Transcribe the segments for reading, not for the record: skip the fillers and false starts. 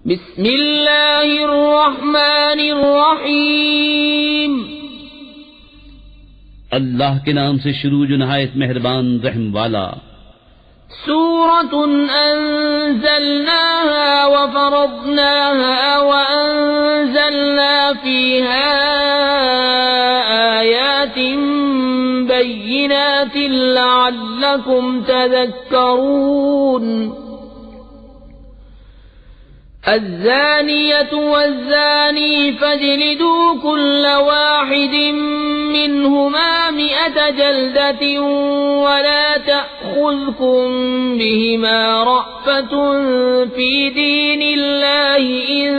بسم اللہ الرحمن الرحیم، اللہ کے نام سے شروع جو نہایت مہربان رحم والا۔ سورة أنزلناها وفرضناها وأنزلنا فيها آيات بينات لعلكم تذكرون۔ الزانية والزاني فاجلدوا كل واحد منهما 100 جلدة ولا تأخذكم بهما رأفة في دين الله إن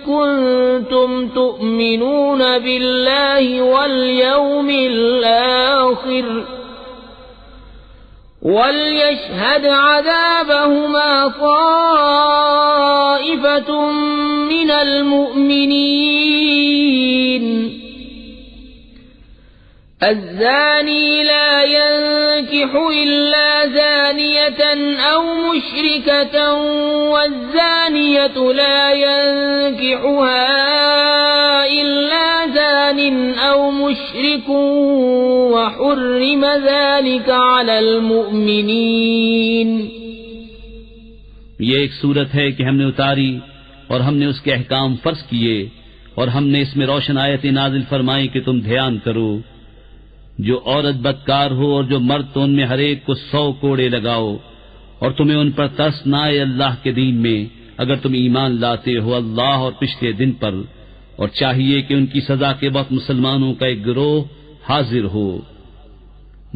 كنتم تؤمنون بالله واليوم الآخر وَلْيَشْهَدْ عَذَابَهُمَا طَائِفَةٌ مِّنَ الْمُؤْمِنِينَ۔ الزَّانِي لَا يَنكِحُ إِلَّا زَانِيَةً أَوْ مُشْرِكَةً وَالزَّانِيَةُ لَا يَنكِحُهَا إِلَّا زَانٍ أَوْ مُشْرِكٌ وَحُرِّمَ ذَلِكَ عَلَى الْمُؤْمِنِينَ۔ یہ ایک صورت ہے کہ ہم نے اتاری اور ہم نے اس کے احکام فرض کیے اور ہم نے اس میں روشن آیتیں نازل فرمائی کہ تم دھیان کرو۔ جو عورت بدکار ہو اور جو مرد تو ان میں ہر ایک کو 100 کوڑے لگاؤ، اور تمہیں ان پر ترس نہ آئے اللہ کے دین میں اگر تم ایمان لاتے ہو اللہ اور پچھلے دن پر، اور چاہیے کہ ان کی سزا کے وقت مسلمانوں کا ایک گروہ حاضر ہو۔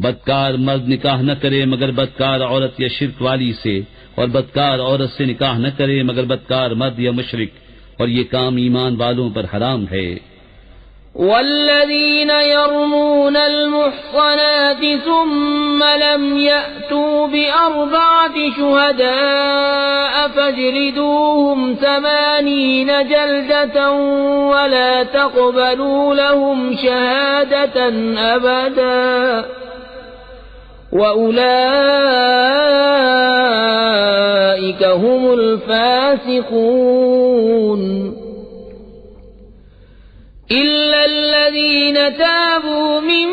بدکار مرد نکاح نہ کرے مگر بدکار عورت یا شرک والی سے، اور بدکار عورت سے نکاح نہ کرے مگر بدکار مرد یا مشرک، اور یہ کام ایمان والوں پر حرام ہے۔ والذین یرمون المحصنات ثم لم یأتوا بأربعة شهداء فاجلدوهم 80 جلدة ولا تقبلوا لهم شهادة أبدا وأولئك هم الفاسقون۔ إلا الذين تابوا من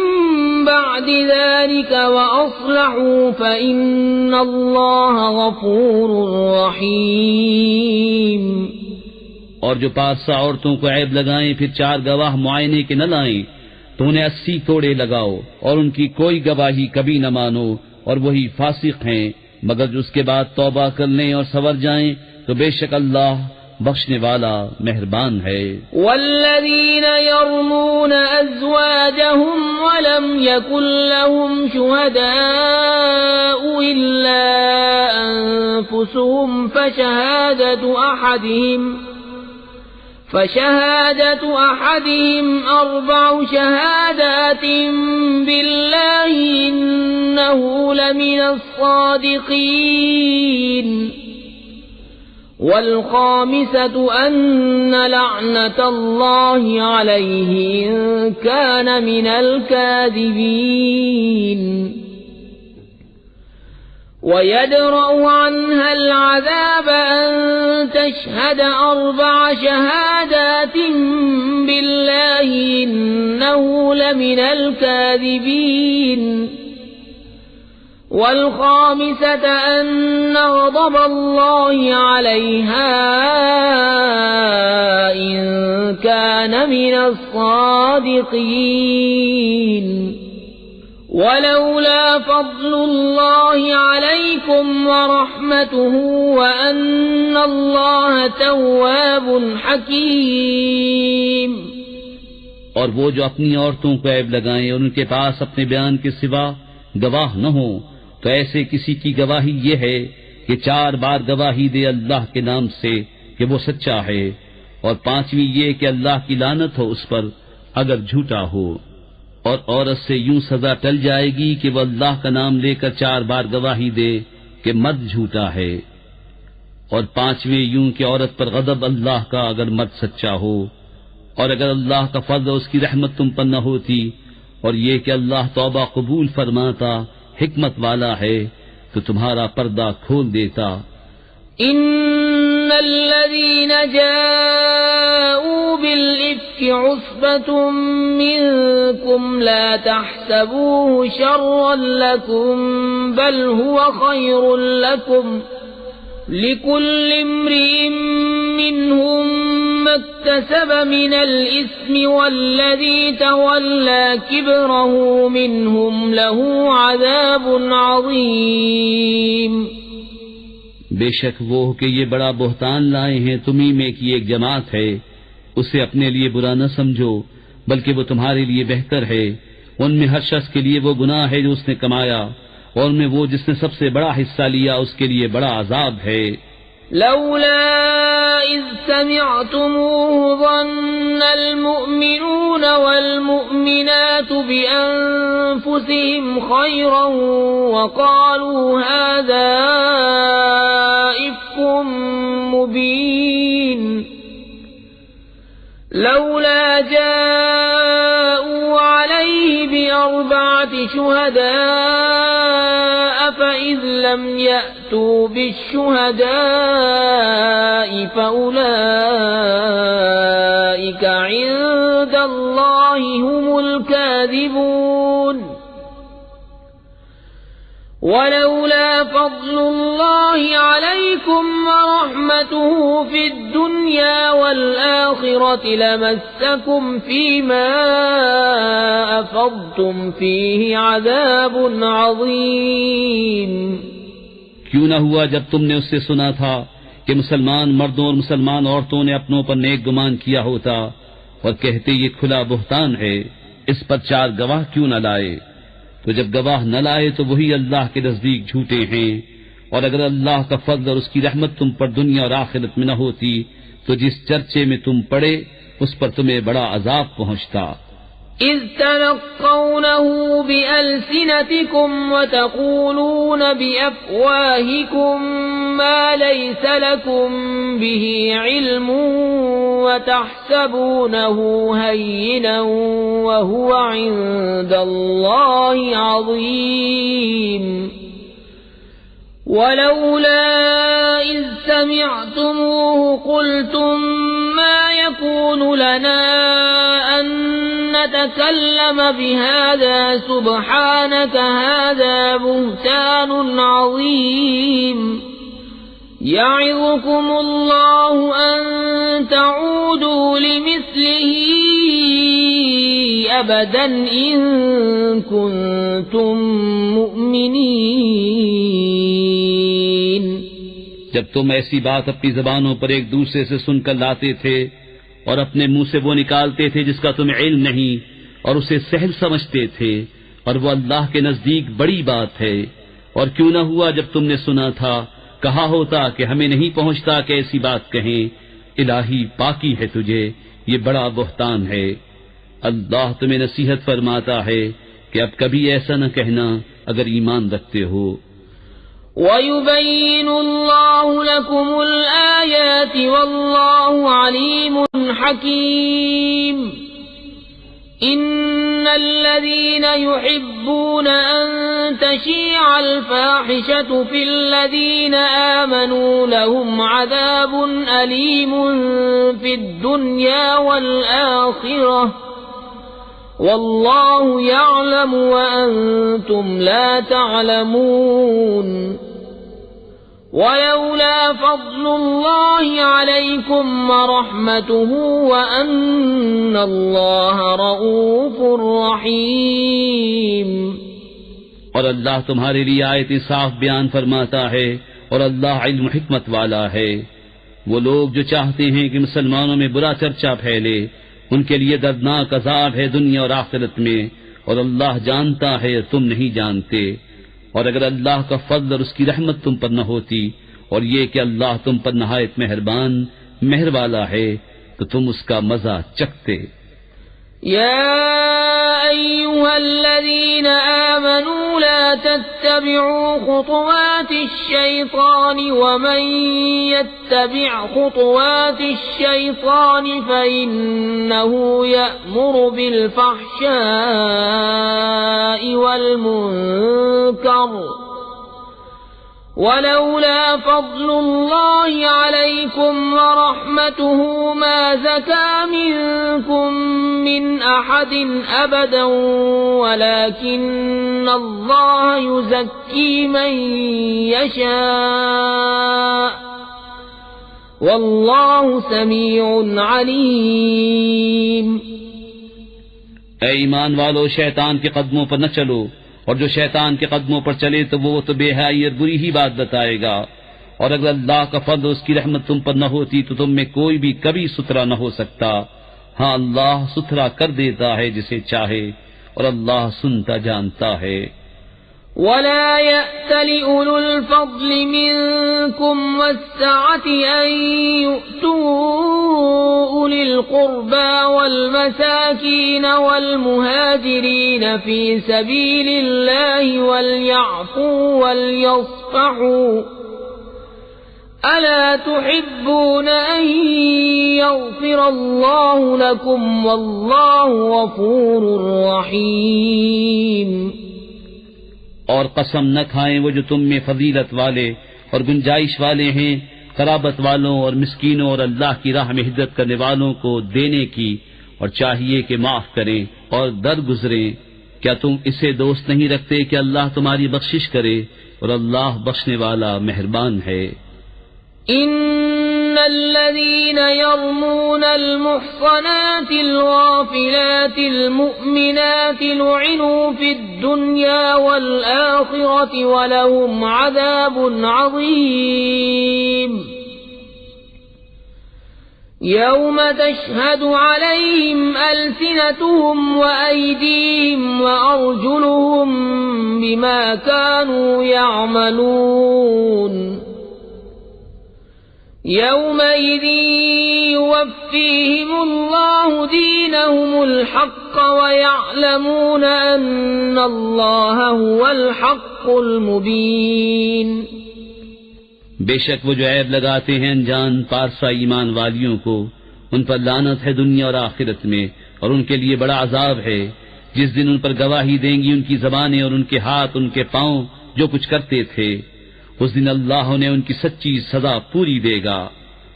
بعد ذلك وأصلحوا فإن الله غفور رحيم۔ اور جو 500 عورتوں کو عیب لگائیں پھر 4 گواہ معائنے کے نہ لائیں تو انہیں 80 کوڑے لگاؤ، اور ان کی کوئی گواہی کبھی نہ مانو، اور وہی فاسق ہیں، مگر جو اس کے بعد توبہ کر لیں اور سنور جائیں تو بے شک اللہ بخشنے والا مہربان ہے۔ والذین یرمون ازواجهم ولم یکن لهم شهداء الا انفسهم فشهادة أحدهم 4 شهادات بالله إنه لمن الصادقين، والخامسة أن لعنة الله عليه إن كان من الكاذبين، ويدرأ عنها العذاب أن تشهد 4 شهادات بالله إنه لمن الكاذبين، والخامسة أن غضب الله عليها إن كان من الصادقين، ولولا فضل الله عليكم ورحمته وأن الله تواب حكيم۔ اور وہ جو اپنی عورتوں کو عیب لگائیں اور ان کے پاس اپنے بیان کے سوا گواہ نہ ہو تو ایسے کسی کی گواہی یہ ہے کہ 4 بار گواہی دے اللہ کے نام سے کہ وہ سچا ہے، اور 5ویں یہ کہ اللہ کی لعنت ہو اس پر اگر جھوٹا ہو۔ اور عورت سے یوں سزا ٹل جائے گی کہ وہ اللہ کا نام لے کر 4 بار گواہی دے کہ مرد جھوٹا ہے، اور 5ویں یوں کہ عورت پر غضب اللہ کا اگر مرد سچا ہو، اور اگر اللہ کا فضل اس کی رحمت تم پر نہ ہوتی، اور یہ کہ اللہ توبہ قبول فرماتا حکمت والا ہے تو تمہارا پردہ کھول دیتا۔ ان الذين جاءوا بالإفك عصبة منكم لا تحسبوه شرا لكم بل هو خير لكم لكل امرئ منهم ما اكتسب من الإثم والذي تولى كبره منهم له عذاب عظيم. بے شک وہ کہ یہ بڑا بہتان لائے ہیں تمہیں میں کی ایک جماعت ہے، اسے اپنے لیے برا نہ سمجھو بلکہ وہ تمہارے لیے بہتر ہے. ان میں ہر شخص کے لیے وہ گناہ ہے جو اس نے کمایا، اور ان میں وہ جس نے سب سے بڑا حصہ لیا اس کے لیے بڑا عذاب ہے. لولا إذ سمعتموه ظن المؤمنون والمؤمنات بأنفسهم خيرا وقالوا هذا إفك مبين لولا جاءوا عليه بأربعة شهداء فإذ لم يأتوا بالشهداء فأولئك عند الله هم الكاذبون. ولولا فضل الله عليكم ورحمته في الدنيا والآخرة لمسكم فيما أفضتم فيه عذاب عظيم. کیوں نہ ہوا جب تم نے اس سے سنا تھا کہ مسلمان مردوں اور مسلمان عورتوں نے اپنوں پر نیک گمان کیا ہوتا اور کہتے یہ کھلا بہتان ہے، اس پر 4 گواہ کیوں نہ لائے؟ تو جب گواہ نہ لائے تو وہی اللہ کے نزدیک جھوٹے ہیں. اور اگر اللہ کا فضل اور اس کی رحمت تم پر دنیا اور آخرت میں نہ ہوتی تو جس چرچے میں تم پڑے اس پر تمہیں بڑا عذاب پہنچتا. إذ تلقونه بألسنتكم وتقولون بأفواهكم ما ليس لكم به علم وتحسبونه هينا وهو عند الله عظيم. ولولا إذ سمعتموه قلتم ما يكون لنا أن نتكلم بهذا سبحانك هذا بهتان عظيم. يعظكم الله أن تعودوا لمثله أبدا إن كنتم مؤمنين. جب تم ایسی بات اپنی زبانوں پر ایک دوسرے سے سن کر لاتے تھے اور اپنے منہ سے وہ نکالتے تھے جس کا تمہیں علم نہیں اور اسے سہل سمجھتے تھے، اور وہ اللہ کے نزدیک بڑی بات ہے. اور کیوں نہ ہوا جب تم نے سنا تھا کہا ہوتا کہ ہمیں نہیں پہنچتا کہ ایسی بات کہیں. الہی پاکی ہے تجھے، یہ بڑا بہتان ہے. اللہ تمہیں نصیحت فرماتا ہے کہ اب کبھی ایسا نہ کہنا اگر ایمان رکھتے ہو. وَيُبَيِّنُ اللَّهُ لَكُمُ الْآيَاتِ وَاللَّهُ عَلِيمٌ حَكِيمٌ. إِنَّ الَّذِينَ يُحِبُّونَ أَن تَشِيعَ الْفَاحِشَةُ فِي الَّذِينَ آمَنُوا لَهُمْ عَذَابٌ أَلِيمٌ فِي الدُّنْيَا وَالْآخِرَةِ وَاللَّهُ يَعْلَمُ وَأَنْتُمْ لَا تعلمون. ولولا فضل الله عليكم ورحمته وأن الله رؤوف رحيم. اور اللہ تمہارے لیے آیت صاف بیان فرماتا ہے اور اللہ علم و حکمت والا ہے. وہ لوگ جو چاہتے ہیں کہ مسلمانوں میں برا چرچا پھیلے ان کے لیے دردناک عذاب ہے دنیا اور آخرت میں، اور اللہ جانتا ہے تم نہیں جانتے. اور اگر اللہ کا فضل اور اس کی رحمت تم پر نہ ہوتی اور یہ کہ اللہ تم پر نہایت مہربان مہر والا ہے تو تم اس کا مزہ چکھتے. يا أيها الذين آمنوا لا تتبعوا خطوات الشيطان ومن يتبع خطوات الشيطان فإنه يأمر بالفحشاء والمنكر ولولا فضل الله عليكم عليكم ورحمته ما زكى منكم من أحد أبدا ولكن الله يزكي من يشاء والله سميع عليم. اے ایمان والو، شیطان کے قدموں پر نہ چلو، اور جو شیطان کے قدموں پر چلے تو وہ تو بے حیائی اور بری ہی بات بتائے گا. اور اگر اللہ کا فضل و اس کی رحمت تم پر نہ ہوتی تو تم میں کوئی بھی کبھی ستھرا نہ ہو سکتا. ہاں، اللہ ستھرا کر دیتا ہے جسے چاہے، اور اللہ سنتا جانتا ہے. ولا يأتل أولو الفضل منكم والسعة أن يؤتوا أولي القربى والمساكين والمهاجرين في سبيل الله وليعفوا وليصفحوا ألا تحبون أن يغفر الله لكم والله غفور رحيم. اور قسم نہ کھائیں وہ جو تم میں فضیلت والے اور گنجائش والے ہیں، قرابت والوں اور مسکینوں اور اللہ کی راہ میں ہجرت کرنے والوں کو دینے کی، اور چاہیے کہ معاف کریں اور درگزریں. کیا تم اسے دوست نہیں رکھتے کہ اللہ تمہاری بخشش کرے، اور اللہ بخشنے والا مہربان ہے. إن الذين يرمون المحصنات الغافلات المؤمنات لعنوا في الدنيا والآخرة ولهم عذاب عظيم. يوم تشهد عليهم ألسنتهم وأيديهم وأرجلهم بما كانوا يعملون. يومئذ يوفيهم الله دينهم الحق ويعلمون أن الله هو الحق المبين. بے شک وہ جو عیب لگاتے ہیں انجان پارسا ایمان والیوں کو، ان پر لعنت ہے دنیا اور آخرت میں، اور ان کے لیے بڑا عذاب ہے. جس دن ان پر گواہی دیں گی ان کی زبانیں اور ان کے ہاتھ، ان کے پاؤں جو کچھ کرتے تھے. اس دن اللہ نے ان کی سچی سزا پوری دے گا،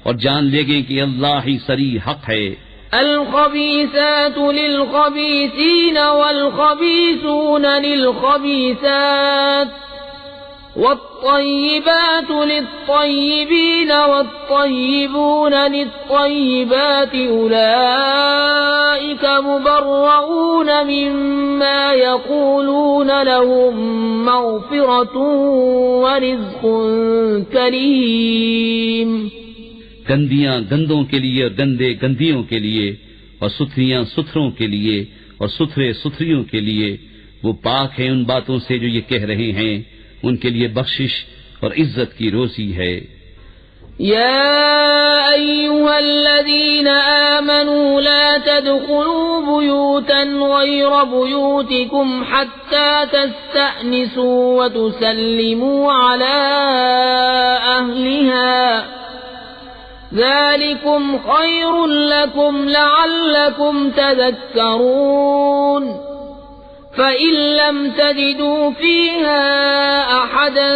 اور جان لے گے کہ اللہ ہی صریح حق ہے. الخبيثات للخبيثين والخبيثون للخبيثات والطيبات للطيبين والطيبون للطيبات أولئك مبرؤون مما يقولون لهم مغفرة ورزق كريم. گندیاں گندوں کے لیے اور گندے گندیوں کے لیے، اور ستھریاں ستھروں کے لیے اور ستھرے ستھریوں کے لیے. وہ پاک ہیں ان باتوں سے جو یہ کہہ رہے ہیں، ان کے لیے بخشش اور عزت کی روزی ہے. يا أيها الذين آمنوا لا تدخلوا بيوتا غير بيوتكم حتى تستأنسوا وتسلموا على أهلها ذلكم خير لكم لعلكم تذكرون. فإن لم تجدوا فيها أحدا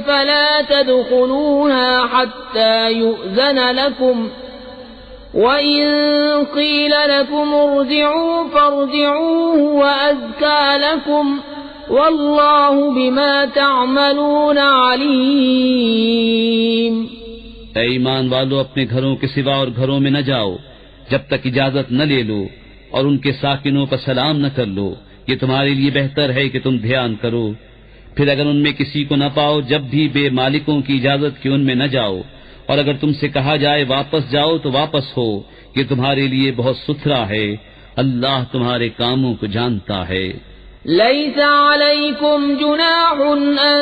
فلا تدخلوها حتى يؤذن لكم، وإن قيل لكم ارجعوا فارجعوا هو أزكى لكم والله بما تعملون عليم. اے ایمان والو، اپنے گھروں کے سوا اور گھروں میں نہ جاؤ جب تک اجازت نہ لے لو، اور ان کے ساکنوں پر سلام نہ کر لو. یہ تمہارے لیے بہتر ہے کہ تم دھیان کرو. پھر اگر ان میں کسی کو نہ پاؤ جب بھی بے مالکوں کی اجازت کے ان میں نہ جاؤ، اور اگر تم سے کہا جائے واپس جاؤ تو واپس ہو. یہ تمہارے لیے بہت ستھرا ہے، اللہ تمہارے کاموں کو جانتا ہے. ليس عليكم جناح أن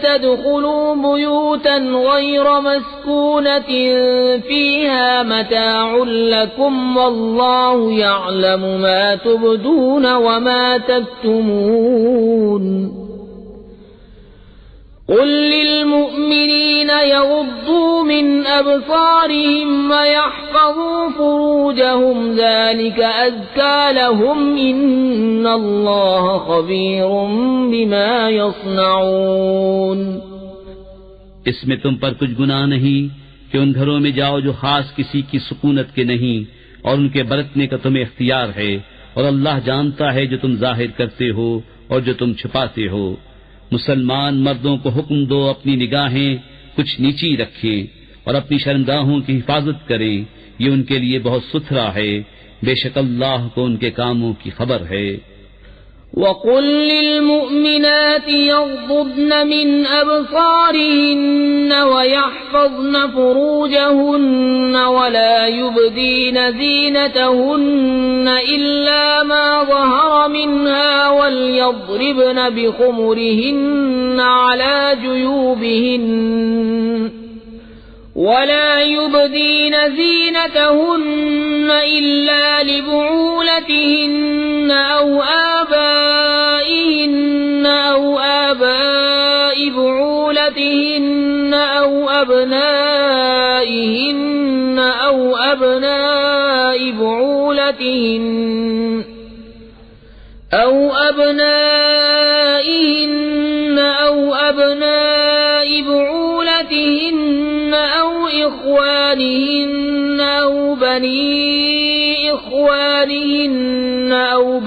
تدخلوا بيوتا غير مسكونة فيها متاع لكم والله يعلم ما تبدون وما تكتمون. قل للمؤمنين يغضوا من أبصارهم ويحفظوا فروجهم ذلك أزكى لهم إن الله خبير بما يصنعون. اس میں تم پر کچھ گناہ نہیں کہ ان گھروں میں جاؤ جو خاص کسی کی سکونت کے نہیں، اور ان کے برتنے کا تمہیں اختیار ہے، اور اللہ جانتا ہے جو تم ظاہر کرتے ہو اور جو تم چھپاتے ہو۔ مسلمان مردوں کو حکم دو اپنی نگاہیں کچھ نیچی رکھیں اور اپنی شرمگاہوں کی حفاظت کریں، یہ ان کے لیے بہت ستھرا ہے، بے شک اللہ کو ان کے کاموں کی خبر ہے۔ وَقُل لِّلْمُؤْمِنَاتِ يَغْضُضْنَ مِنْ أَبْصَارِهِنَّ وَيَحْفَظْنَ فُرُوجَهُنَّ وَلَا يُبْدِينَ زِينَتَهُنَّ إِلَّا مَا ظَهَرَ مِنْهَا وَلْيَضْرِبْنَ بِخُمُرِهِنَّ عَلَى جُيُوبِهِنَّ ولا يبدين زينتهن إلا لبعولتهن أو آبائهن أو آباء بعولتهن أو أبنائهن أو أبناء بعولتهن أو أبنائهن أو أبناء بعولتهن أو إخوانهن أو بني إخوانهن أو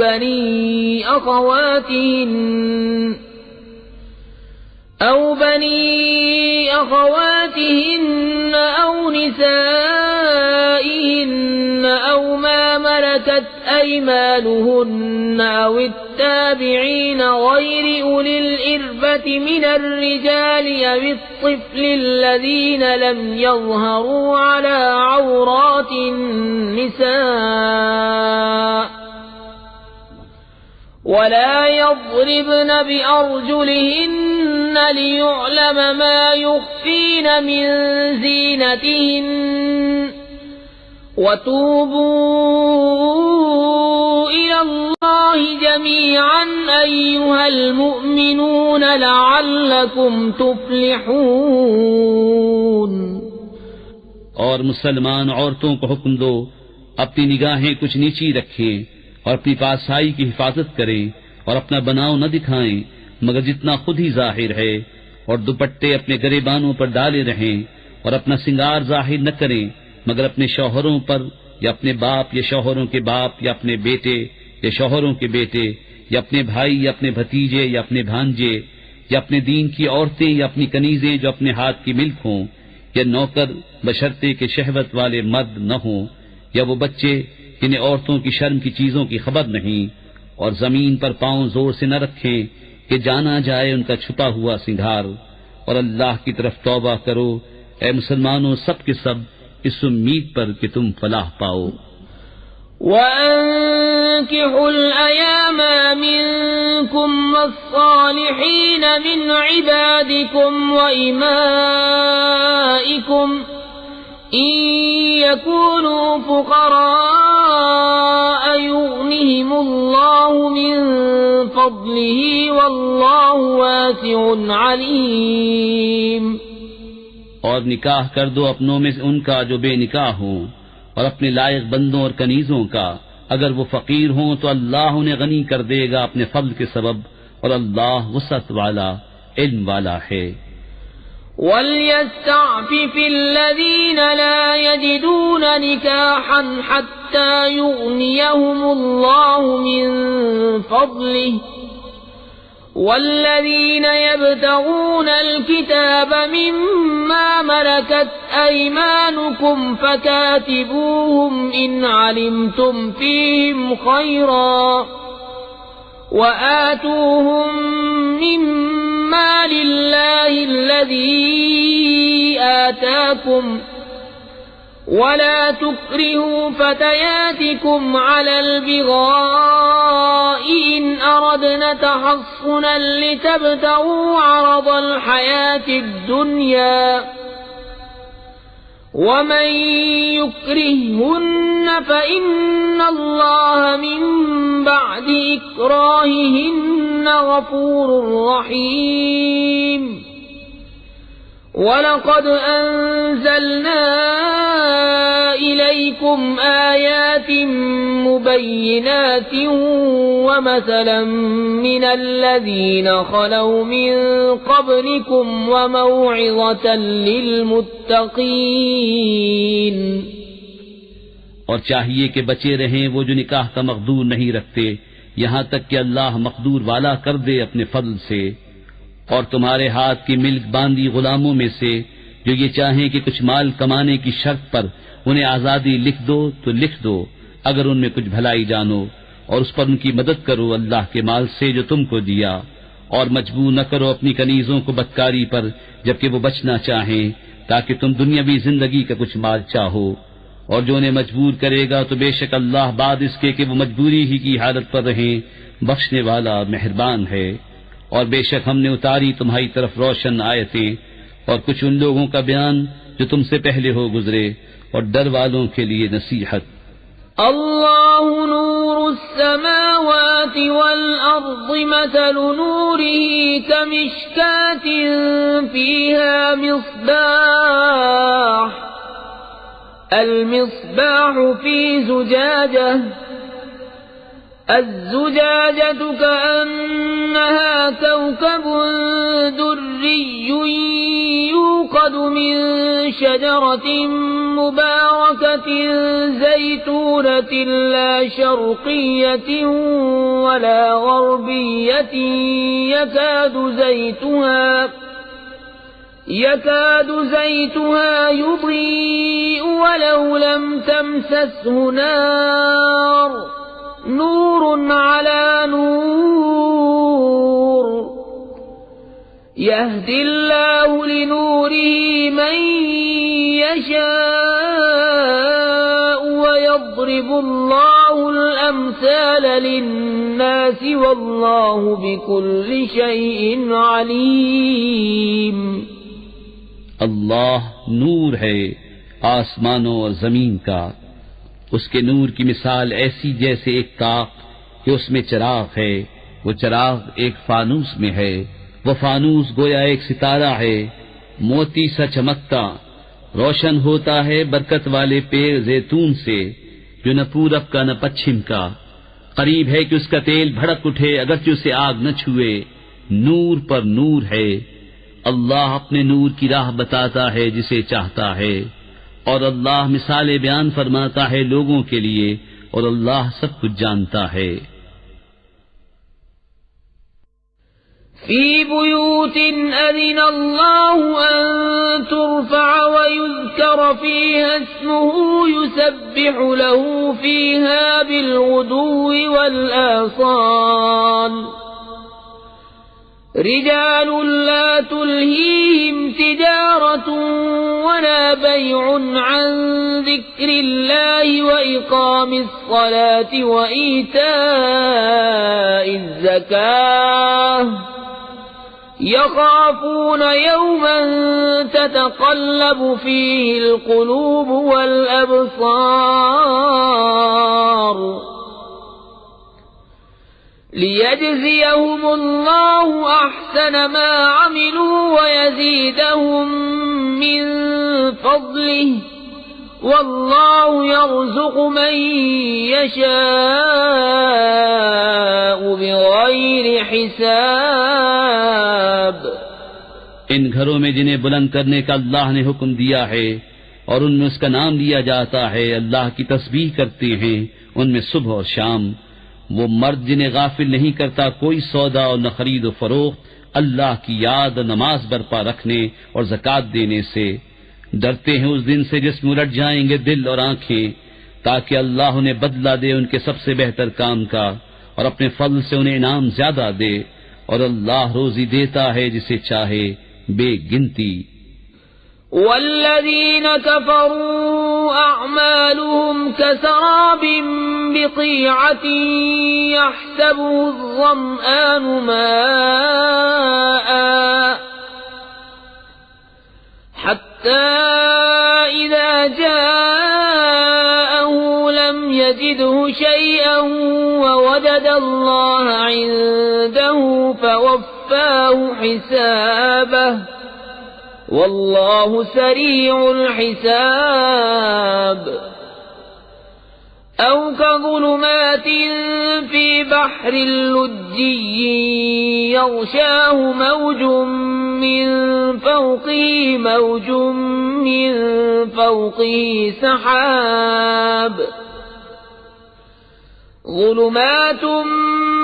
بني أخواتهن أو نسائهن أو ما ملكت أيمانهن أو التابعين غير أولي الإربة من الرجال أو الطفل الذين لم يظهروا على عورات النساء ولا يضربن بأرجلهن ليعلم ما يخفين من زينتهن وتوبوا إلى الله جميعا أيها المؤمنون لعلكم تفلحون۔ اور مسلمان عورتوں کو حکم دو اپنی نگاہیں کچھ نیچی رکھیں اور اپنی پاسائی کی حفاظت کریں اور اپنا بناؤ نہ دکھائیں مگر جتنا خود ہی ظاہر ہے، اور دوپٹے اپنے گریبانوں پر ڈالے رہیں اور اپنا سنگار ظاہر نہ کریں مگر اپنے شوہروں پر یا اپنے باپ یا شوہروں کے باپ یا اپنے بیٹے یا شوہروں کے بیٹے یا اپنے بھائی یا اپنے بھتیجے یا اپنے بھانجے یا اپنے دین کی عورتیں یا اپنی کنیزیں جو اپنے ہاتھ کی ملک ہوں، یا نوکر بشرطے کے شہوت والے مرد نہ ہوں، یا وہ بچے جنہیں عورتوں کی شرم کی چیزوں کی خبر نہیں، اور زمین پر پاؤں زور سے نہ رکھیں کہ جانا جائے ان کا چھپا ہوا سنگھار، اور اللہ کی طرف توبہ کرو اے مسلمانوں سب کے سب اس امید پر کہ تم فلاح پاؤ۔ وَأَنكِحُوا الْأَيَامَ مِنكُمْ وَالصَّالِحِينَ مِنْ عِبَادِكُمْ وَإِمَائِكُمْ إِن يَكُونُوا فُقَرَاءَ يُغْنِهِمُ اللَّهُ مِن فَضْلِهِ وَاللَّهُ وَاسِعٌ عَلِيمٌ۔ اور نکاح کر دو اپنوں میں سے ان کا جو بے نکاح ہوں، اور اپنے لائق بندوں اور کنیزوں کا، اگر وہ فقیر ہوں تو اللہ انہیں غنی کر دے گا اپنے فضل کے سبب، اور اللہ وسعت والا علم والا ہے۔ وَلْيَسْتَعْفِفِ الَّذِينَ لَا يَجِدُونَ نِكَاحًا حَتَّى يُغْنِيَهُمُ اللَّهُ مِن فَضْلِهِ والذين يبتغون الكتاب مما ملكت أيمانكم فكاتبوهم إن علمتم فيهم خيرا وآتوهم مما لله الذي آتاكم ولا تكرهوا فتياتكم على البغاء إن أردنا تحصنا لتبتغوا عرض الحياة الدنيا ومن يكرههن فإن الله من بعد إكراههن غفور رحيم۔ وَلَقَدْ أَنزَلْنَا إِلَيْكُمْ آيَاتٍ مُبَيِّنَاتٍ بينات ومثلا من الذين خلوا من قبلكم وموعظة للمتقين. اور چاہیے کہ بچے رہیں وہ جو نکاح کا مقدور نہیں رکھتے یہاں تک کہ اللہ مقدور والا کر دے اپنے فضل سے، اور تمہارے ہاتھ کی ملک باندھی غلاموں میں سے جو یہ چاہیں کہ کچھ مال کمانے کی شرط پر انہیں آزادی لکھ دو تو لکھ دو اگر ان میں کچھ بھلائی جانو، اور اس پر ان کی مدد کرو اللہ کے مال سے جو تم کو دیا، اور مجبور نہ کرو اپنی کنیزوں کو بدکاری پر جبکہ وہ بچنا چاہیں تاکہ تم دنیاوی زندگی کا کچھ مال چاہو، اور جو انہیں مجبور کرے گا تو بے شک اللہ بعد اس کے کہ وہ مجبوری ہی کی حالت پر رہیں بخشنے والا مہربان ہے. اور بے شک ہم نے اتاری تمہاری طرف روشن آیتیں اور کچھ ان لوگوں کا بیان جو تم سے پہلے ہو گزرے اور ڈر والوں کے لیے نصیحت. اللہ نور السماوات والأرض مثل نوره كمشكاة فيها مصباح المصباح في زجاجة الزجاجة كأنها كوكب دري يوقد من شجرة مباركة زيتونة لا شرقية ولا غربية يكاد زيتها يضيء ولو لم تمسسه نار نور على نور يهدي الله لنوره من يشاء ويضرب الله الأمثال للناس والله بكل شيء عليم. اللہ نور ہے آسمانوں اور زمین کا، اس کے نور کی مثال ایسی جیسے ایک طاق کہ اس میں چراغ ہے، وہ چراغ ایک فانوس میں ہے، وہ فانوس گویا ایک ستارہ ہے موتی سا چمکتا، روشن ہوتا ہے برکت والے پیڑ زیتون سے جو نہ پورب کا نہ پچھم کا، قریب ہے کہ اس کا تیل بھڑک اٹھے اگرچہ اسے آگ نہ چھوئے، نور پر نور ہے. اللہ اپنے نور کی راہ بتاتا ہے جسے چاہتا ہے، اور اللہ مثالیں بیان فرماتا ہے لوگوں کے لیے، اور اللہ سب کچھ جانتا ہے. فی بیوت اذن اللہ ان ترفع ویذکر فیہا اسمہ یسبح له فیہا بالغدو والآصال رجال لا تلهيهم تجارة ولا بيع عن ذكر الله وإقام الصلاة وإيتاء الزكاة يخافون يوما تتقلب فيه القلوب والأبصار ليجزيهم الله أحسن ما عملوا ويزيدهم من فضله والله يرزق من يشاء بغير حساب. ان گھروں میں جنہیں بلند کرنے کا اللہ نے حکم دیا ہے اور ان میں اس کا نام لیا جاتا ہے، اللہ کی تسبیح کرتے ہیں ان میں صبح اور شام. وہ مرد جنہیں غافل نہیں کرتا کوئی سودا اور نہ خرید و فروخت اللہ کی یاد اور نماز برپا رکھنے اور زکوٰۃ دینے سے. ڈرتے ہیں اس دن سے جس میں الٹ جائیں گے دل اور آنکھیں، تاکہ اللہ انہیں بدلہ دے ان کے سب سے بہتر کام کا اور اپنے فضل سے انہیں انعام زیادہ دے، اور اللہ روزی دیتا ہے جسے چاہے بے گنتی. والذين كفروا أعمالهم كسراب بقيعة يحسبه الظمآن ماء حتى إذا جاءه لم يجده شيئا ووجد الله عنده فوفاه حسابه واللہ سریع الحساب. أو كظلمات في بحر لجي يغشاه موج من فوقه موج من فوقه سحاب ظلمات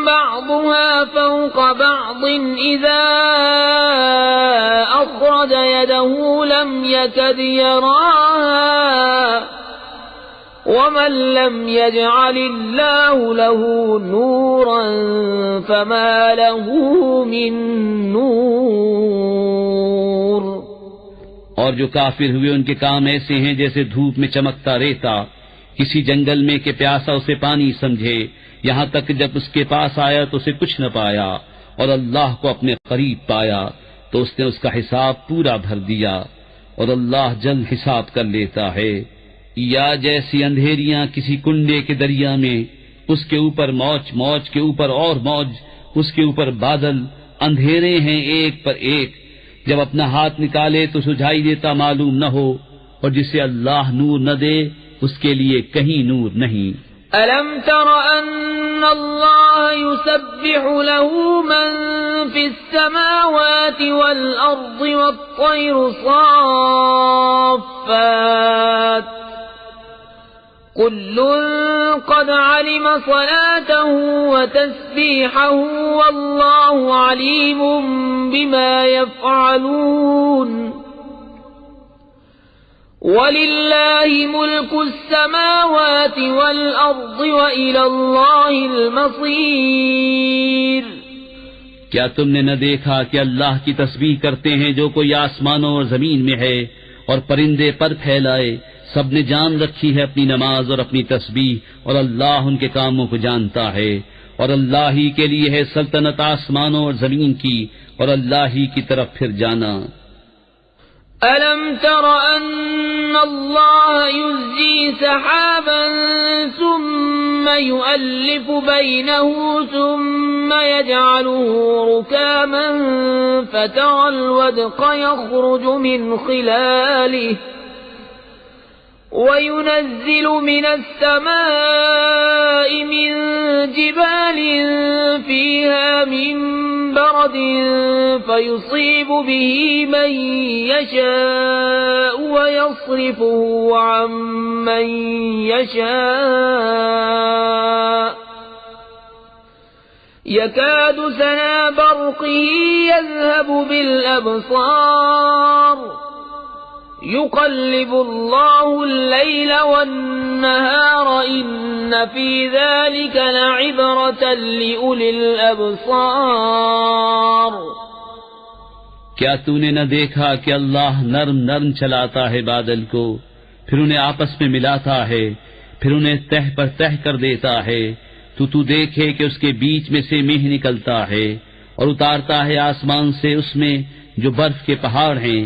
بعضها فوق بعض إذا أخرج يده لم يكد يراها ومن لم يجعل الله له نورا فما له من نور. اور جو کافر ہوئے ان کے کام ایسے ہیں جیسے دھوپ میں چمکتا ریتا کسی جنگل میں کہ پیاسا اسے پانی سمجھے، یہاں تک جب اس کے پاس آیا تو اسے کچھ نہ پایا، اور اللہ کو اپنے قریب پایا تو اس نے اس کا حساب پورا بھر دیا، اور اللہ جلد حساب کر لیتا ہے. یا جیسی اندھیریاں کسی کنڈے کے دریا میں، اس کے اوپر موج، موج کے اوپر اور موج، اس کے اوپر بادل، اندھیرے ہیں ایک پر ایک، جب اپنا ہاتھ نکالے تو سجھائی دیتا معلوم نہ ہو، اور جسے اللہ نور نہ دے اس کے لیے کہیں نور نہیں. ألم تر أن الله يسبح له من في السماوات والأرض والطير صافات كل قد علم صلاته وتسبيحه والله عليم بما يفعلون. وَلِلَّهِ مُلْكُ السَّمَاوَاتِ وَالْأَرْضِ وَإِلَى اللَّهِ الْمَصِيرُ. کیا تم نے نہ دیکھا کہ اللہ کی تسبیح کرتے ہیں جو کوئی آسمانوں اور زمین میں ہے، اور پرندے پر پھیلائے، سب نے جان رکھی ہے اپنی نماز اور اپنی تسبیح، اور اللہ ان کے کاموں کو جانتا ہے، اور اللہ ہی کے لیے ہے سلطنت آسمانوں اور زمین کی، اور اللہ ہی کی طرف پھر جانا. أَلَمْ تَرَ أَنَّ اللَّهَ يُزْجِي سَحَابًا ثُمَّ يُؤَلِّفُ بَيْنَهُ ثُمَّ يَجْعَلُهُ رُكَامًا فَتَرَى الْوَدْقَ يَخْرُجُ مِنْ خِلَالِهِ وَيُنَزِّلُ مِنَ السَّمَاءِ مِنْ جِبَالٍ فِيهَا مِنْ بَرَدٍ فَيُصِيبُ بِهِ مَنْ يَشَاءُ وَيَصْرِفُهُ عَنْ مَنْ يَشَاءُ يَكَادُ سَنَا بَرْقِهِ يَذْهَبُ بِالْأَبْصَارِ يُقَلِّبُ اللَّهُ اللَّيْلَ وَالنَّهَارَ إِنَّ فِي ذَلِكَ لَعِبْرَةً لِأُولِي الْأَبْصَارِ. کیا تو نے نہ دیکھا کہ اللہ نرم نرم چلاتا ہے بادل کو، پھر انہیں آپس میں ملاتا ہے، پھر انہیں تہ پر تہ کر دیتا ہے، تو دیکھے کہ اس کے بیچ میں سے میہ نکلتا ہے، اور اتارتا ہے آسمان سے اس میں جو برف کے پہاڑ ہیں،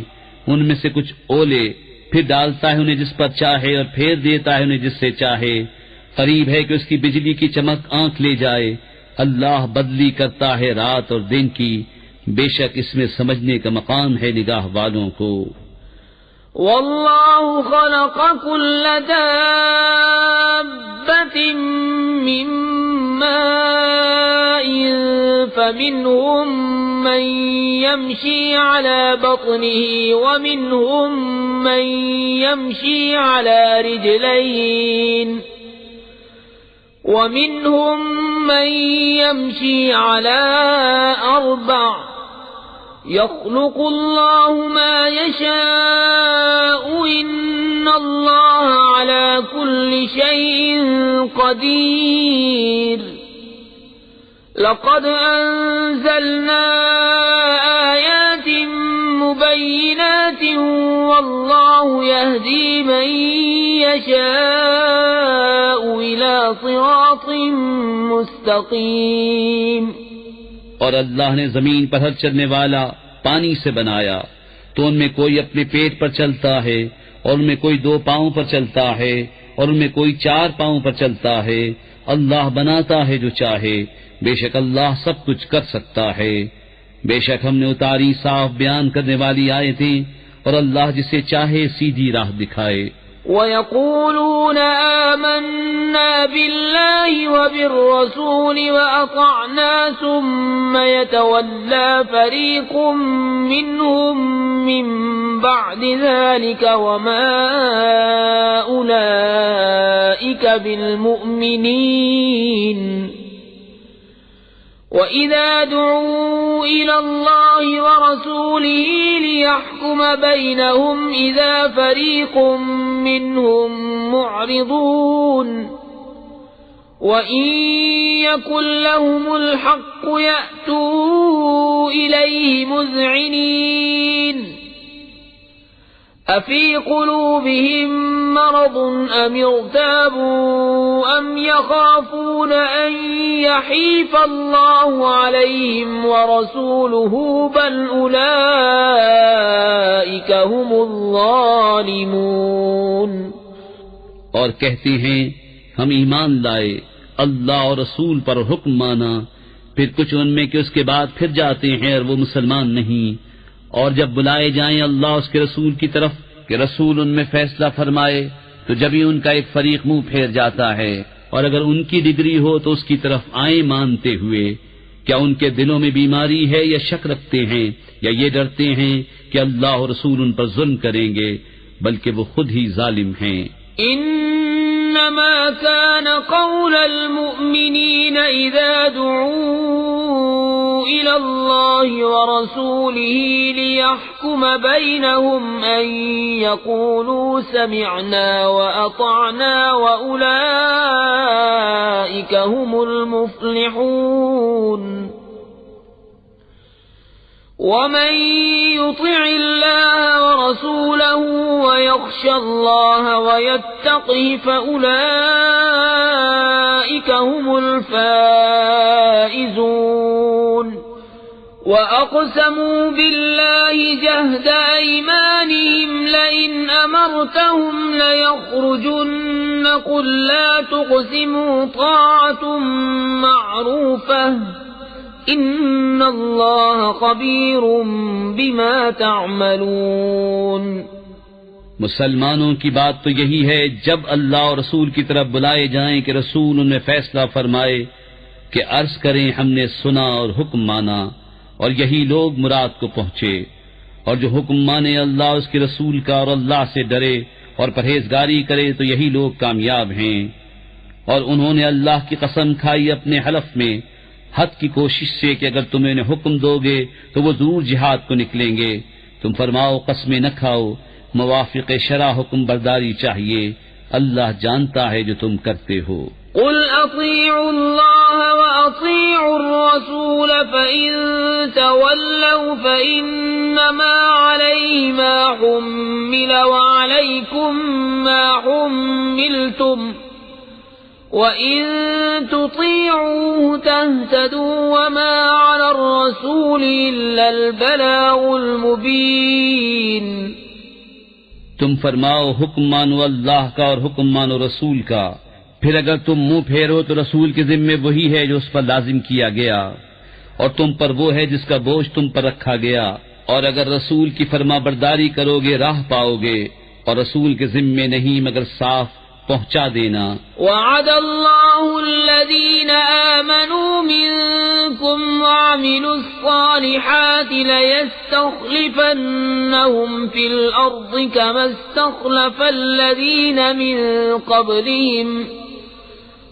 ان میں سے کچھ اولے، پھر ڈالتا ہے انہیں جس پر چاہے اور پھیر دیتا ہے انہیں جس سے چاہے. قریب ہے کہ اس کی بجلی کی چمک آنکھ لے جائے. اللہ بدلی کرتا ہے رات اور دن کی، بے شک اس میں سمجھنے کا مقام ہے نگاہ والوں کو. واللہ خلق كل دابة من ماء فمنهم من يمشي على بطنه ومنهم من يمشي على رجلين ومنهم من يمشي على أربع يخلق الله ما يشاء إن الله على كل شيء قدير. لقد أنزلنا آيات مبينات والله يهدي من يشاء إلى صراط مستقيم. اور اللہ نے زمین پر ہر چلنے والا پانی سے بنایا، تو ان میں کوئی اپنے پیٹ پر چلتا ہے، اور ان میں کوئی 2 پاؤں پر چلتا ہے، اور ان میں کوئی 4 پاؤں پر چلتا ہے. اللہ بناتا ہے جو چاہے، بے شک اللہ سب کچھ کر سکتا ہے. بے شک ہم نے اتاری صاف بیان کرنے والی آیتیں، اور اللہ جسے چاہے سیدھی راہ دکھائے. وَيَقُولُونَ آمَنَّا بِاللَّهِ وَبِالرَّسُولِ وَأَطَعْنَا ثُمَّ يَتَوَلَّى فَرِيقٌ مِّنْهُم مِّن بَعْدِ ذَلِكَ وَمَا أُولَئِكَ بِالْمُؤْمِنِينَ وَإِذَا دُعُوا إِلَى اللَّهِ وَرَسُولِهِ لِيَحْكُمَ بَيْنَهُمْ إِذَا فَرِيقٌ مِّنْهُمْ مُعْرِضُونَ وَإِن يَكُن لَّهُمُ الْحَقُّ يَأْتُوا إِلَيْهِ مُذْعِنِينَ أَفِي قُلُوبِهِم مَّرَضٌ أَمِ ارْتَابُوا أَمْ يَخَافُونَ أَن يَحِيفَ اللَّهُ عَلَيْهِمْ وَرَسُولُهُ بَلْ أُولَئِكَ هُمُ الظَّالِمُونَ اور کہتے ہیں ہم ایمان لائے، اللہ اور رسول پر حکم مانا، پھر کچھ ان میں کہ اس کے بعد پھر جاتے ہیں اور وہ مسلمان نہیں، اور جب بلائے جائیں اللہ اس کے رسول کی طرف کہ رسول ان میں فیصلہ فرمائے تو جبھی ان کا ایک فریق منہ پھیر جاتا ہے، اور اگر ان کی ڈگری ہو تو اس کی طرف آئیں مانتے ہوئے۔ کیا ان کے دلوں میں بیماری ہے یا شک رکھتے ہیں یا یہ ڈرتے ہیں کہ اللہ اور رسول ان پر ظلم کریں گے، بلکہ وہ خود ہی ظالم ہیں۔ انما كان قول المؤمنين اذا دعوا الى الله ورسوله ليحكم بينهم ان يقولوا سمعنا واطعنا واولئك هم المفلحون ومن يطع الله ورسوله ويخشى الله ويتقه فأولئك هم الفائزون وأقسموا بالله جهد أيمانهم لئن أمرتهم ليخرجن قل لا تقسموا طاعة معروفة ان اللہ خبیر بما تعملون۔ مسلمانوں کی بات تو یہی ہے جب اللہ اور رسول کی طرف بلائے جائیں کہ رسول ان میں فیصلہ فرمائے کہ عرض کریں ہم نے سنا اور حکم مانا، اور یہی لوگ مراد کو پہنچے، اور جو حکم مانے اللہ اس کے رسول کا اور اللہ سے ڈرے اور پرہیزگاری کرے تو یہی لوگ کامیاب ہیں۔ اور انہوں نے اللہ کی قسم کھائی اپنے حلف میں حد کی کوشش سے کہ اگر تم انہیں حکم دو گے تو وہ ضرور جہاد کو نکلیں گے، تم فرماؤ قسمیں نہ کھاؤ، موافق شرع حکم برداری چاہیے، اللہ جانتا ہے جو تم کرتے ہو۔ قل اطیعوا اللہ واطیعوا الرسول فإن تولوا فإنما علیہ ما حمل وعلیکم ما حملتم وَإِن تُطِيعُوهُ تَهْتَدُوا وَمَا عَلَى الرَّسُولِ إِلَّا الْبَلَاغُ الْمُبِينُ۔ تم فرماؤ حکم مانو اللہ کا اور حکم مانو رسول کا، پھر اگر تم منہ پھیرو تو رسول کے ذمے وہی ہے جو اس پر لازم کیا گیا، اور تم پر وہ ہے جس کا بوجھ تم پر رکھا گیا، اور اگر رسول کی فرما برداری کرو گے راہ پاؤ گے، اور رسول کے ذمے نہیں مگر صاف پہنچا دینا۔ وعد اللہ الذین آمنوا منکم وعملوا الصالحات لیستخلفنہم فی الارض کما استخلف الذین من قبلہم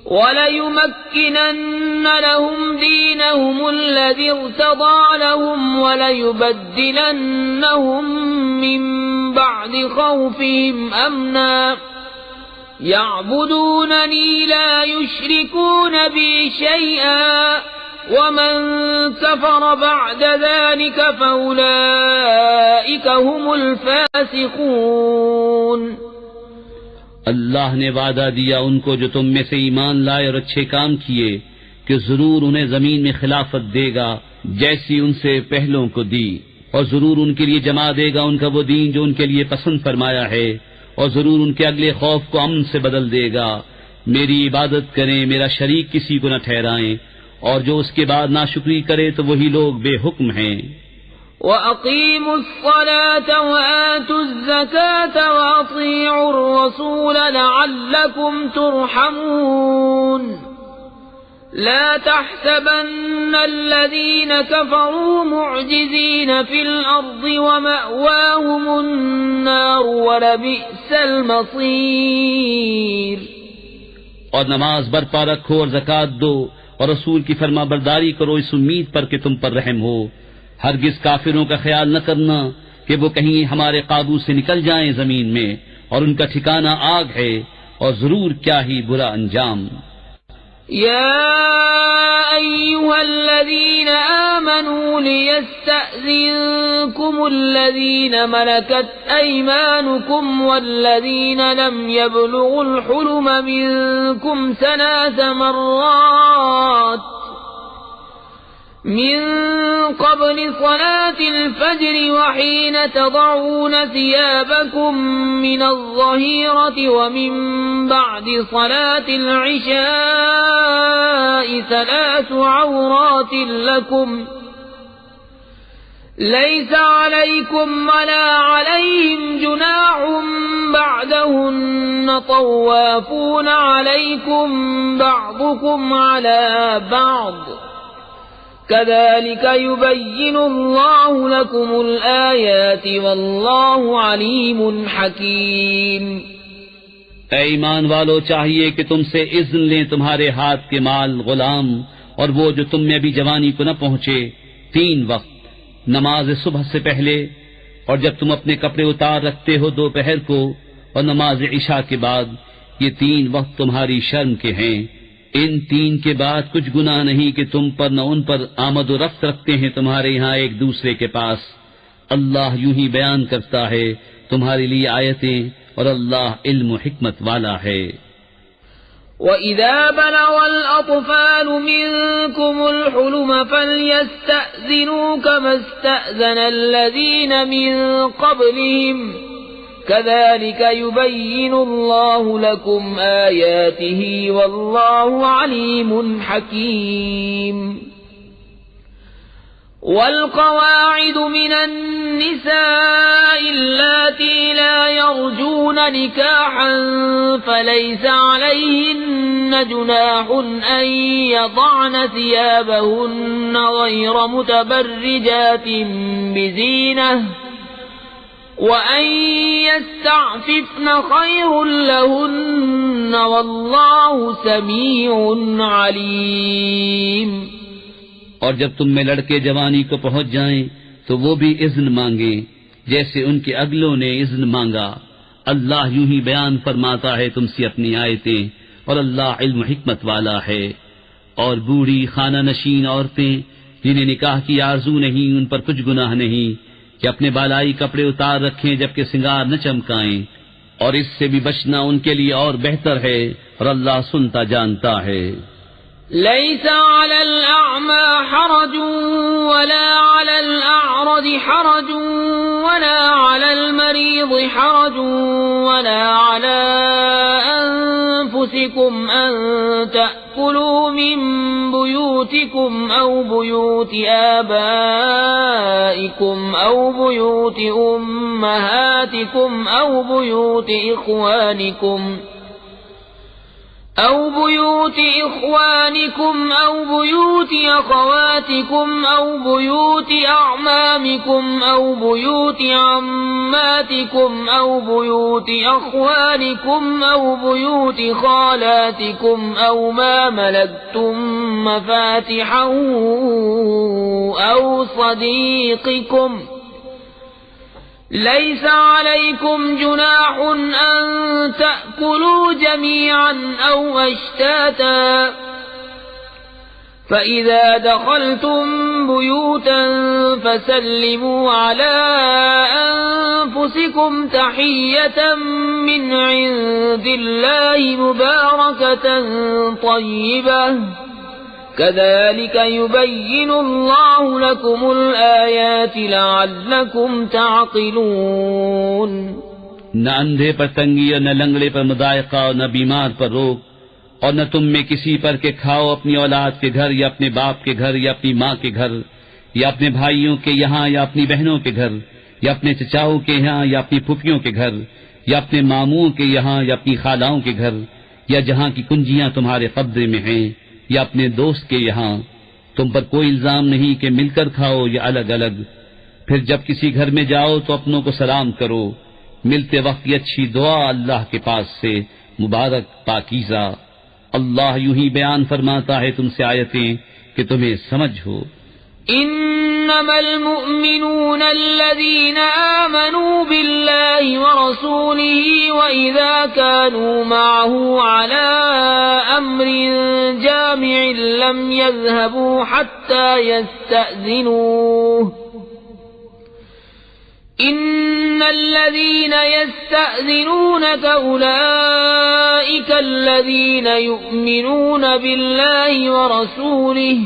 وَلَيُمَكِّنَنَّ لَهُمْ دِينَهُمُ الَّذِي ارْتَضَىٰ لَهُمْ وَلَيُبَدِّلَنَّهُم مِّن بَعْدِ خَوْفِهِمْ أَمْنًا يَعْبُدُونَنِي لَا يُشْرِكُونَ بِي شَيْئًا وَمَن كَفَرَ بَعْدَ ذَلِكَ فَأُولَٰئِكَ هُمُ الْفَاسِقُونَ۔ اللہ نے وعدہ دیا ان کو جو تم میں سے ایمان لائے اور اچھے کام کیے کہ ضرور انہیں زمین میں خلافت دے گا جیسی ان سے پہلوں کو دی، اور ضرور ان کے لیے جما دے گا ان کا وہ دین جو ان کے لیے پسند فرمایا ہے، اور ضرور ان کے اگلے خوف کو امن سے بدل دے گا۔ میری عبادت کریں، میرا شریک کسی کو نہ ٹھہرائیں، اور جو اس کے بعد ناشکری کرے تو وہی لوگ بے حکم ہیں۔ وَأَقِيمُوا الصَّلَاةَ وَآتُوا الزَّكَاةَ وَأَطِيعُوا الرَّسُولَ الرسول لعلكم ترحمون لا تحسبن الذين كفروا معجزين في الأرض ومأواهم النار ولبئس المصير. اور نماز برپا رکھو اور زکوٰۃ دو اور رسول کی فرما برداری کرو اس امید پر کہ تم پر رحم ہو. ہرگز کافروں کا خیال نہ کرنا کہ وہ کہیں ہمارے قابو سے نکل جائیں زمین میں، اور ان کا ٹھکانہ آگ ہے، اور ضرور کیا ہی برا انجام. يا أيها الذين آمنوا ليستأذنكم الذين ملكت أيمانكم والذين لم يبلغوا الحلم منكم 3 مرات من قبل صلاة الفجر وحين تضعون ثيابكم من الظهيرة ومن بعد صلاة العشاء 3 عورات لكم ليس عليكم ولا عليهم جناح بعدهن طوافون عليكم بعضكم على بعض كذلك يبين الله لكم الآيات والله عليم حكيم. اے ایمان والو، چاہیے کہ تم سے اذن لیں تمہارے ہاتھ کے مال غلام اور وہ جو تم میں ابھی جوانی کو نہ پہنچے 3 وقت، نماز صبح سے پہلے اور جب تم اپنے کپڑے اتار رکھتے ہو دوپہر کو، اور نماز عشاء کے بعد. یہ 3 وقت تمہاری شرم کے ہیں. ان 3 کے بعد کچھ گناہ نہیں کہ تم پر نہ ان پر آمد و رفت رکھتے ہیں تمہارے یہاں ایک دوسرے کے پاس. اللہ یوں ہی بیان کرتا ہے تمہارے لیے آیتیں، اور اللہ علم و حکمت والا ہے. وَإِذَا بَلَغَ الْأَطْفَالُ مِنكُمُ الْحُلُمَ فَلْيَسْتَأْذِنُوا كَمَا اسْتَأْذَنَ الَّذِينَ مِن قَبْلِهِمْ كَذَلِكَ يُبَيِّنُ اللَّهُ لَكُمْ آيَاتِهِ وَاللَّهُ عَلِيمٌ حَكِيمٌ. والقواعد من النساء اللاتي لا يرجون نكاحا فليس عليهن جناح أن يضعن ثيابهن غير متبرجات بزينة وأن يستعففن خير لهن والله سميع عليم. اور جب تم میں لڑکے جوانی کو پہنچ جائیں تو وہ بھی اذن مانگیں جیسے ان کے اگلوں نے اذن مانگا. اللہ یوں ہی بیان فرماتا ہے تم سے اپنی آیتیں، اور اللہ علم و حکمت والا ہے. اور بوڑھی خانہ نشین عورتیں جنہیں نکاح کی آرزو نہیں، ان پر کچھ گناہ نہیں کہ اپنے بالائی کپڑے اتار رکھیں جبکہ سنگار نہ چمکائیں، اور اس سے بھی بچنا ان کے لیے اور بہتر ہے، اور اللہ سنتا جانتا ہے. ليس على الأعمى حرج ولا على الأعرج حرج ولا على المريض حرج ولا على أنفسكم أن تأكلوا من بيوتكم أو بيوت آبائكم أو بيوت أمهاتكم أو بيوت إخوانكم أو بيوت إخوانكم أو بيوت أخواتكم أو بيوت أعمامكم أو بيوت عماتكم أو بيوت أخوانكم أو بيوت خالاتكم أو ما ملكتم مفاتحه أو صديقكم. ليس عليكم جناح أن تأكلوا جميعا أو أشتاتا فإذا دخلتم بيوتا فسلموا على أنفسكم تحية من عند الله مباركة طيبة كذلك يبين الله لكم الآيات لعلكم تعقلون. نہ اندھے پر تنگی اور نہ لنگڑے پر مضائقہ اور نہ بیمار پر روک، اور نہ تم میں کسی پر کہ کھاؤ اپنی اولاد کے گھر یا اپنے باپ کے گھر یا اپنی ماں کے گھر یا اپنے بھائیوں کے یہاں یا اپنی بہنوں کے گھر یا اپنے چچاؤں کے یہاں یا اپنی پھوپھیوں کے گھر یا اپنے ماموں کے یہاں یا اپنی خالاؤں کے گھر یا جہاں کی کنجیاں تمہارے قبضے میں ہیں یا اپنے دوست کے یہاں، تم پر کوئی الزام نہیں کہ مل کر کھاؤ یا الگ الگ۔ پھر جب کسی گھر میں جاؤ تو اپنوں کو سلام کرو، ملتے وقت یہ اچھی دعا اللہ کے پاس سے، مبارک پاکیزہ۔ اللہ یوں ہی بیان فرماتا ہے تم سے آیتیں کہ تمہیں سمجھ ہو۔ إنما المؤمنون الذين آمنوا بالله ورسوله وإذا كانوا معه على أمر جامع لم يذهبوا حتى يستأذنوه إن الذين يستأذنونك أولئك الذين يؤمنون بالله ورسوله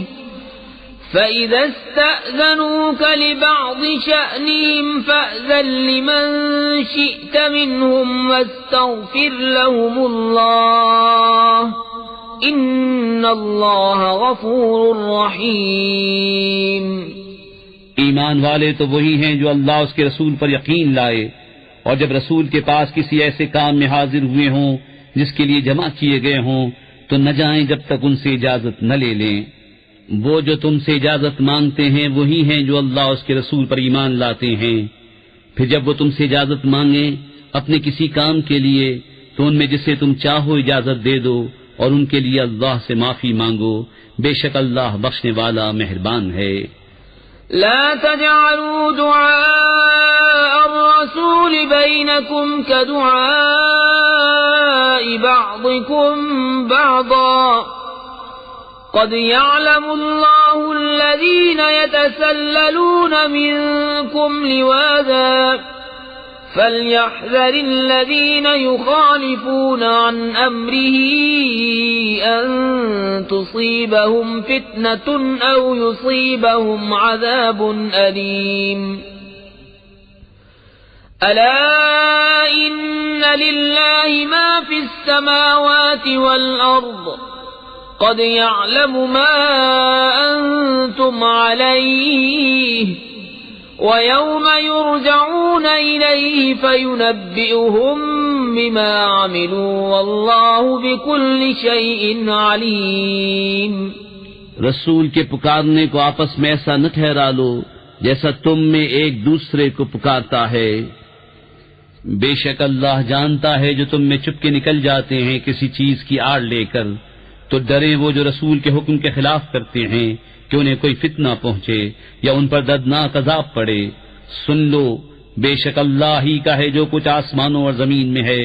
فإذا استأذنوك لبعض شأنهم فأذن لمن شئت منهم واستغفر لهم الله إن الله غفور رحيم۔ ایمان والے تو وہی ہیں جو اللہ اس کے رسول پر یقین لائے، اور جب رسول کے پاس کسی ایسے کام میں حاضر ہوئے ہوں جس کے لیے جمع کیے گئے ہوں تو نہ جائیں جب تک ان سے اجازت نہ لے لیں۔ وہ جو تم سے اجازت مانگتے ہیں وہی ہیں جو اللہ اس کے رسول پر ایمان لاتے ہیں۔ پھر جب وہ تم سے اجازت مانگیں اپنے کسی کام کے لیے تو ان میں جسے تم چاہو اجازت دے دو، اور ان کے لیے اللہ سے معافی مانگو، بے شک اللہ بخشنے والا مہربان ہے۔ لا تجعلوا دعاء الرسول بينكم كدعاء بعضكم بعضا قد يعلم الله الذين يتسللون منكم لواذا فليحذر الذين يخالفون عن أمره أن تصيبهم فتنة أو يصيبهم عذاب أليم۔ ألا إن لله ما في السماوات والأرض قد يعلم ما أنتم عليه ويوم يرجعون إليه فينبئهم بما عملوا والله بكل شيء عليم۔ رسول کے پکارنے کو آپس میں ایسا نہ ٹھہرا لو جیسا تم میں ایک دوسرے کو پکارتا ہے، بے شک اللہ جانتا ہے جو تم میں چپ کے نکل جاتے ہیں کسی چیز کی آڑ لے کر، تو ڈرے وہ جو رسول کے حکم کے خلاف کرتے ہیں کہ انہیں کوئی فتنہ پہنچے یا ان پر دردناک عذاب پڑے۔ سن لو بے شک اللہ ہی کا ہے جو کچھ آسمانوں اور زمین میں ہے،